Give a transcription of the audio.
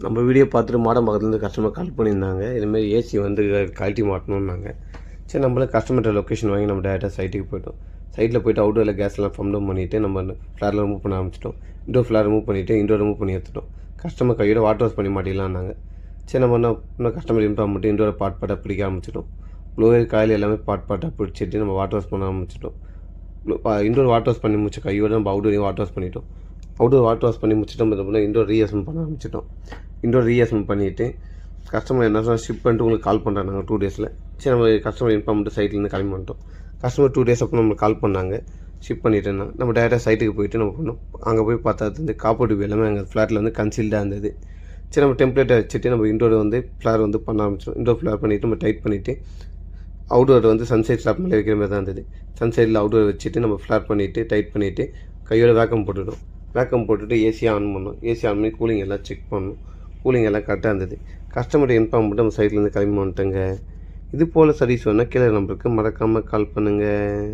நம்ம வீடியோ பார்த்துட்டு மாடம் பக்கத்துலேருந்து கஸ்டமர் கால் பண்ணியிருந்தாங்க. இதுமாரி ஏசி வந்து கழட்டி மாட்டணுன்னாங்க. சரி நம்மளே கஸ்டமர்கிட்ட லொக்கேஷன் வாங்கி நம்ம டேரெக்டாக சைட்டுக்கு போய்ட்டோம். சைட்டில் போய்ட்டு அவுட்டோரில் கேஸ்லாம் ஃபம் டவுன் பண்ணிவிட்டு நம்ம ஃப்ளாரில் ரிமூவ் பண்ண ஆரம்பிச்சிட்டோம். இண்டோர் ஃப்ளார் ரிமூவ் பண்ணிவிட்டு இண்டோர் ரிமூவ் பண்ணி எடுத்துட்டோம். கஸ்டமர் கையோட வாட்டர் வாஷ் பண்ணி மாட்டிடலான்னாங்க. சரி நம்ம இன்னும் கஸ்டமர் இன்ஃபார்ம் பண்ணிட்டு இண்டோரை பாட்டாக பிடிக்க ஆரம்பிச்சிட்டோம். ப்ளோயர் காயில் எல்லாமே பாட்டாக பிடிச்சிட்டு நம்ம வாட்டர் வாஷ் பண்ண ஆரம்பிச்சிட்டோம். இண்டோர் வாட்டர் வாஷ் பண்ணி முடிச்ச கையோட நம்ம அவுட்டோரையும் வாட்டர் வாஷ் பண்ணிட்டோம். அவுட்டோர் வாட்டர் வாஷ் பண்ணி முடிச்சுட்டு பார்த்தோம்னா இண்டோர் ரீஅசெம்பிள் பண்ண ஆரம்பிச்சிட்டோம். இண்டோர் ரீஅசெம்பிள் பண்ணிவிட்டு கஸ்டமர் என்ன சொன்னால் ஷிப் பண்ணிட்டு உங்களுக்கு கால் பண்ணுறாங்க நாங்கள் 2 டேஸில். சரி நம்ம கஸ்டமர் இன்ஃபார்ம் பண்ணிட்டு சைட்லேருந்து கிளம்பி வந்துட்டோம். கஸ்டமர் 2 டேஸ் அப்புறம் நம்மளுக்கு கால் பண்ணாங்க. ஷிப் பண்ணிட்டேன்னா நம்ம டேரெக்டாக சைட்டுக்கு போயிட்டு நம்ம பண்ணோம். அங்கே போய் பார்த்தா வந்து காப்பர் டியூப் எல்லாமே எங்கள் ஃப்ளாட்டில் வந்து கன்சீல்டாக இருந்தது. சரி நம்ம டெம்ப்ளேட்டை வச்சுட்டு நம்ம இண்டோர் வந்து ஃப்ளார் வந்து பண்ண ஆரம்பிச்சிடும். இண்டோர் ஃப்ளார் பண்ணிவிட்டு நம்ம டைட் பண்ணிவிட்டு அவுட்டோர் வந்து சன்சைட் ஸ்லாப் மேலே வைக்கிற மாதிரி தான் இருந்தது. சன்சைடில் அவுட்டோர் வச்சுட்டு நம்ம ஃப்ளார் பண்ணிவிட்டு டைட் பண்ணிவிட்டு கையோட வேக்கம் போட்டுவிட்டோம். வேக்கம் போட்டுட்டு ஏசி ஆன் பண்ணோம். ஏசி ஆன் பண்ணி கூலிங் எல்லாம் செக் பண்ணணும். கூலிங் எல்லாம் கரெக்டாக இருந்தது. கஸ்டமர்கிட்ட இன்ஃபார்ம் பண்ணிட்டு நம்ம சைட்லேருந்து கிளம்பி வந்துட்டோங்க. இது போல் சர்வீஸ் வேணால் கீழே நம்பருக்கு மறக்காமல் கால் பண்ணுங்கள்.